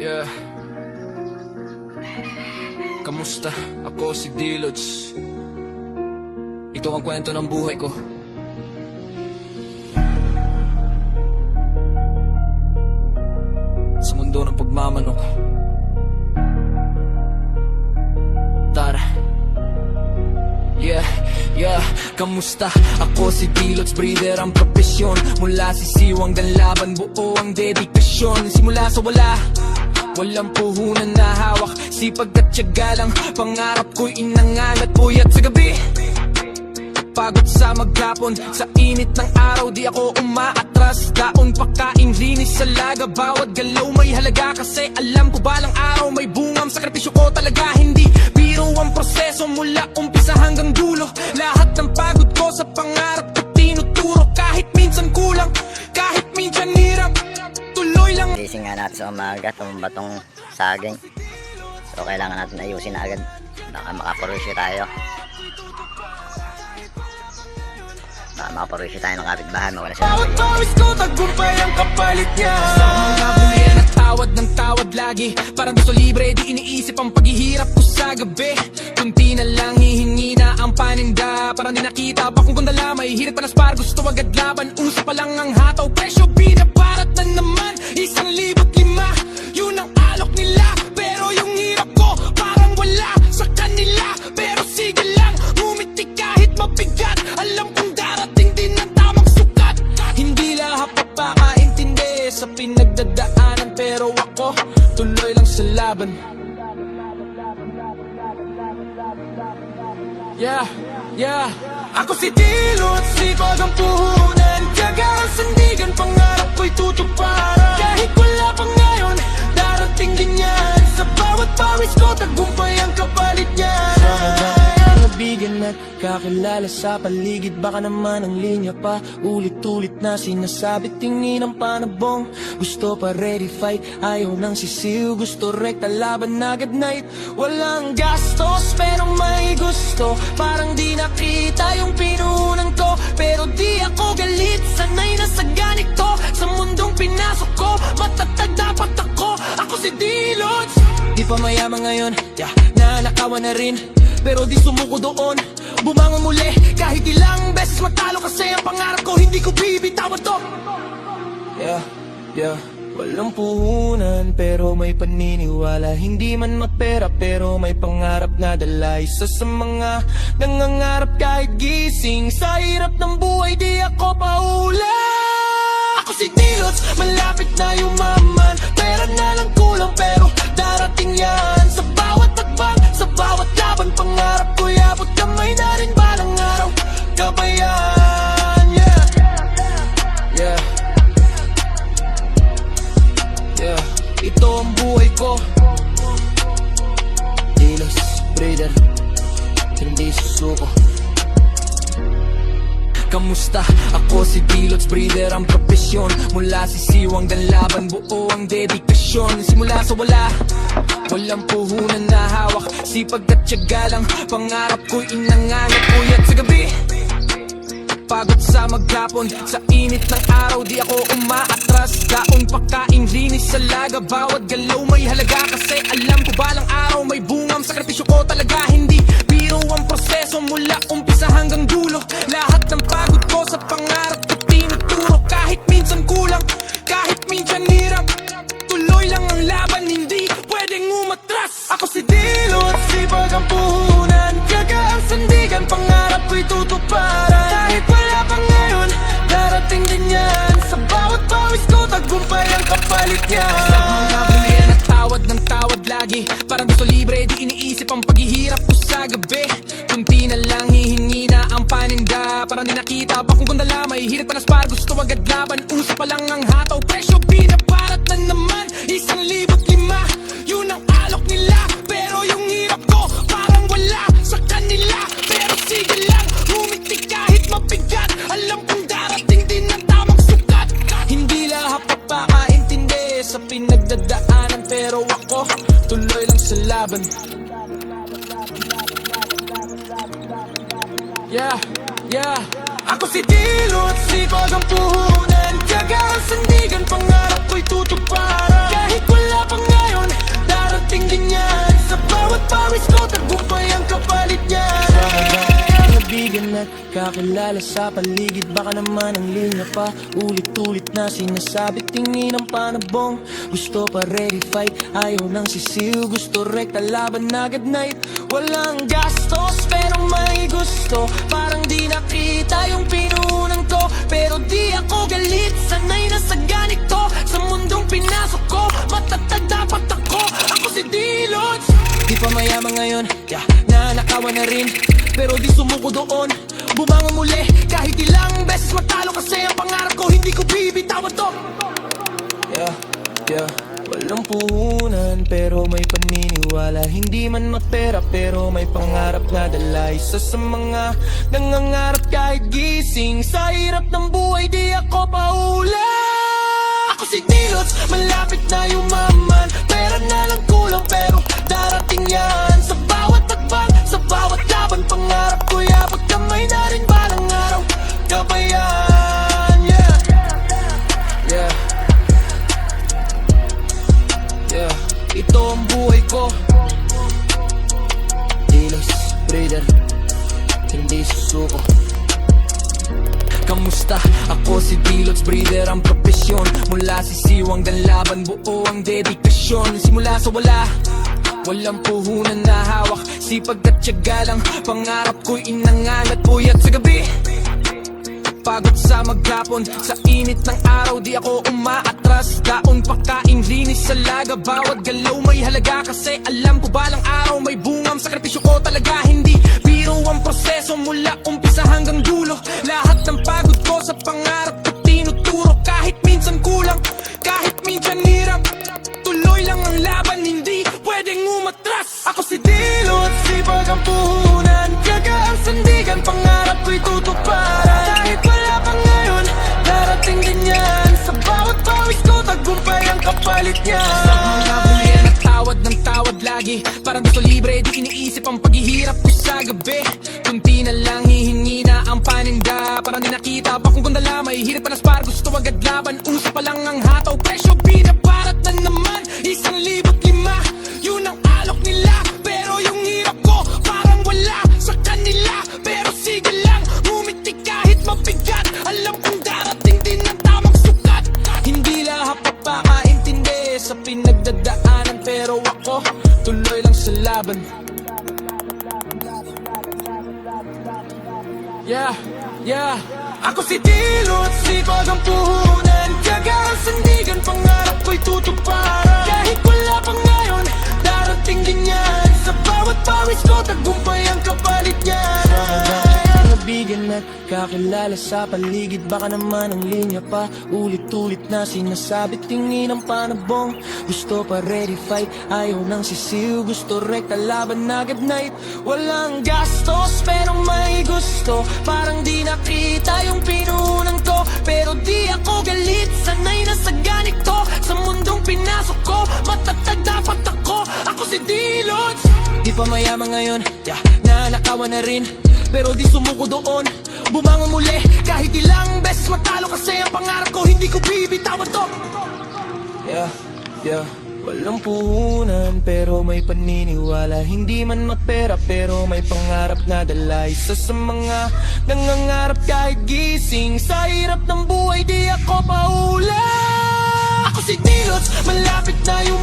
Yeah. Kamusta? Ako si Dilots. Ito ang kwento ng buhay ko. Sa mundo ng pagmamanok. Tara. Yeah, kamusta? Ako si Dilots, breeder ang propesyon. Mula sisiwang laban, buo ang dedikasyon. Simula sa wala, walang puhunan na hawak. Sipag at tiyaga lang, pangarap ko'y inangalat. Puyat sa gabi, pagod sa maghapon. Sa init ng araw, di ako umaatras. Daon pagkain, linis sa laga. Bawat galaw may halaga. Kasi alam ko balang araw may bungam. Sakripisyo ko talaga, hindi biro ang proseso. Mula umpisa hanggang dulo, lahat ng pagod ko sa pangarap ko tinuturo. Kahit minsan kulang, kahit minsan hirap, tuloy lang. Gising nga natin sa umaga, tumba tong saging. So kailangan natin ayusin na agad. Baka makaparusyo tayo. Baka makaparusyo tayo ng kapitbahay. Mawala siya. Bawat pawis ko, tagumpay ang kapalit niya. Sa mga bulian at tawad ng tawad lagi. Parang gusto libre, di iniisip ang paghihirap ko sa gabi. Kunti na lang hihingi na ang paninda. Parang di nakita pa kung gandala. May hirit pa na spar, gusto agad laban. Uso pa lang ang hataw, presyo binabarat na naman. 1,500, yun ang alok nila. Pero yung hirap ko, parang wala sa kanila. Pero sige lang, ngumiti kahit mabigat. Alam kong darating din ang tamang sukat. Hindi lahat papakaintindi sa pinagdadaanan. Pero ako, tuloy lang sa laban. Yeah, ako si Dilots, sipag ang puhunan. Tiyaga ang sandigan, pangarap ko'y tutuparan. Kahit wala pa ngayon, darating din yan. Sa bawat pawis ko, tagumpay ang kapalit niyan. Kaibigan at kakilala sa paligid. Baka naman ang linya pa ulit-ulit na sinasabi. Tingin ang panabong, gusto pa ready fight. Ayaw ng sisiw, gusto rekta laban agad night. Walang gastos pero may gusto. Parang di nakita yung pinunan ko. Pero di ako galit, sanay na sa ganito. Sa mundong pinasok ko, matatag dapat ako. Ako si Dilots. Di pa mayaman ngayon, nanakawan na rin. Pero di sumuko doon, bumangon muli. Kahit ilang beses matalo, kasi ang pangarap ko hindi ko bibitawan to. Yeah, walang puhunan pero may paniniwala. Hindi man mapera pero may pangarap na dala. Isa sa mga nangangarap kahit gising. Sa hirap ng buhay di ako paula. Ako si Dilots, malapit na yumaman. Pera na lang kulang pero darating yan. Sa bawat takbang, sa bawat laban, pangarap ko'y abot kamay na rin balang araw. Kabayan, yeah. Ito ang buhay ko. Dilots, breeder, hindi susuko. Kamusta? Ako si Dilots, breeder ang propesyon. Mula sisiwang laban, buo ang dedikasyon. Simula sa wala, walang puhunan na hawak. Sipag at tiyaga lang, pangarap ko'y inangalat. Puyat sa gabi, pagod sa maghapon. Sa init ng araw, di ako umaatras. Daon pagkain, linis sa laga. Bawat galaw may halaga. Kasi alam ko balang araw may bungam. Sakripisyo ko talaga, hindi biro ang proseso. Mula umpisa hanggang dulo, lahat ng pagod ko sa pangarap ko tinuturo. Kahit minsan kulang, kahit minsan hirap, tuloy lang ang laban, hindi pwedeng umatras. Ako si Dilots, sipag ang puhunan. Tiyaga ang sandigan, pangarap ko'y tutuparan. Kahit wala pa ngayon, darating din yan. Sa bawat pawis ko, tagumpay ang kapalit niyan. Sa mga bulian at tawad ng tawad lagi. Parang gusto libre, di iniisip ang paghihirap ko sa gabi. Kunti na lang hihingi na ang paninda. Parang di nakita pa kung gandala. May hirit pa na spar, gusto agad laban. Uso pa lang ang hataw, presyo binabarat na naman. 1,500, yun ang alok nila. Pero yung hirap ko, parang wala sa kanila. Pero sige lang, ngumiti kahit mabigat. Alam kong darating din ang tamang sukat. Hindi lahat papakaintindi sa pinagdadaanan. Pero ako, tuloy lang sa laban. Yeah, ako si Dilots, sipag ang puhunan. Tiyaga ang sandigan, pangarap ko'y tutuparan. Kahit wala pa ngayon, nagkakilala sa paligid, baka naman ang linya pa. Ulit-ulit na sinasabi, tingin ang panabong. Gusto pa ready fight, ayaw nang sisiw. Gusto rekta laban agad night. Walang gastos pero may gusto, parang di nakita yung pinunan ko. Pero di ako galit, sanay na sa ganito. Sa mundong pinasok ko, matatag dapat ako. Ako si D-Lods. Di pa mayaman ngayon, nanakawan na rin, pero di sumuko doon. Bumangon muli, kahit ilang beses matalo. Kasi ang pangarap ko, hindi ko bibitawan to. Walang puhunan pero may paniniwala. Hindi man mapera pero may pangarap na dala. Isa sa mga nangangarap kahit gising. Sa hirap ng buhay di ako paula. Ako si D-Lods, malapit na yumaman. Pera na lang kulang pero darating yan. Sa bawat takban, sa bawat laban, pangarap ko yapag kamay na rin balang araw. Kabayan, ito ang buhay ko. D-Lods, breeder, hindi susuko. Kamusta? Ako si D-Lods, breeder ang propesyon. Mula sisiwang laban, buo ang dedikasyon. Simula sa wala, walang puhunan na hawak. Sipag at tiyaga lang, pangarap ko'y inangan at puyat sa gabi. Pagod sa maghapon, sa init ng araw di ako umaatras. Daon pagkain, linis sa laga, bawat galaw may halaga. Kasi alam ko balang araw may bungam. Sakripisyo ko talaga, hindi biro ang proseso. Mula umpisa hanggang dulo, lahat ng pagod ko sa pangarap ko tinuturo. Kahit minsan kulang, kahit minsan hirap, tuloy lang ang laban, hindi pwedeng umatras. Ako si D-Lods, sipag ang puhunan, tiyaga ang sandigan, pangarap ko'y tutuparan. Kahit wala pa ngayon, darating din yan. Sa bawat pawis ko, tagumpay ang kapalit niya. Sa mga bulian at tawad ng tawad lagi, parang gusto libre, di iniisip ang paghihirap ko sa gabi. Kunti na lang hihingi na ang paninda, parang di nakita pa kung gundala. May hirap pa na spar, gusto agad laban. Usa pa lang ang hataw, presyo binabarat na naman. 1,500, yun ang alok nila. Pero yung hirap ko, parang wala sa kanila. Pero sige lang, ngumiti kahit mabigat. Alam kong darating din ang tamang sukat. Hindi lahat papakaintindi sa pinagdadaanan, pero ako, tuloy lang sa laban. Ako si D-Lods, sipag ang puhunan, tiyaga ang sandigan, pangarap ko'y tutuparan. Kahit wala pa ngayon, darating din yan. Sa bawat pawis ko, tagumpay ang kapalit niyan. Kaibigan at kakilala sa paligid, baka naman ang linya pa. Ulit-ulit na sinasabi, tingin ang panabong. Gusto pa ready fight, ayaw nang sisiw. Gusto rekta laban agad night. Walang gastos pero may gusto, parang di nakita yung pinunan ko. Pero di ako galit, sanay na sa ganito. Sa mundong pinasok ko, matatag dapat ako. Ako si D-Lods. Di pa mayaman ngayon, nanakawan na rin, pero di sumuko doon. Bumangon muli, kahit ilang beses matalo. Kasi ang pangarap ko, hindi ko bibitawan to. Walang puhunan pero may paniniwala. Hindi man mapera pero may pangarap na dala. Isa sa mga nangangarap kahit gising. Sa hirap ng buhay di ako paula. Ako si D-Lods, malapit na yung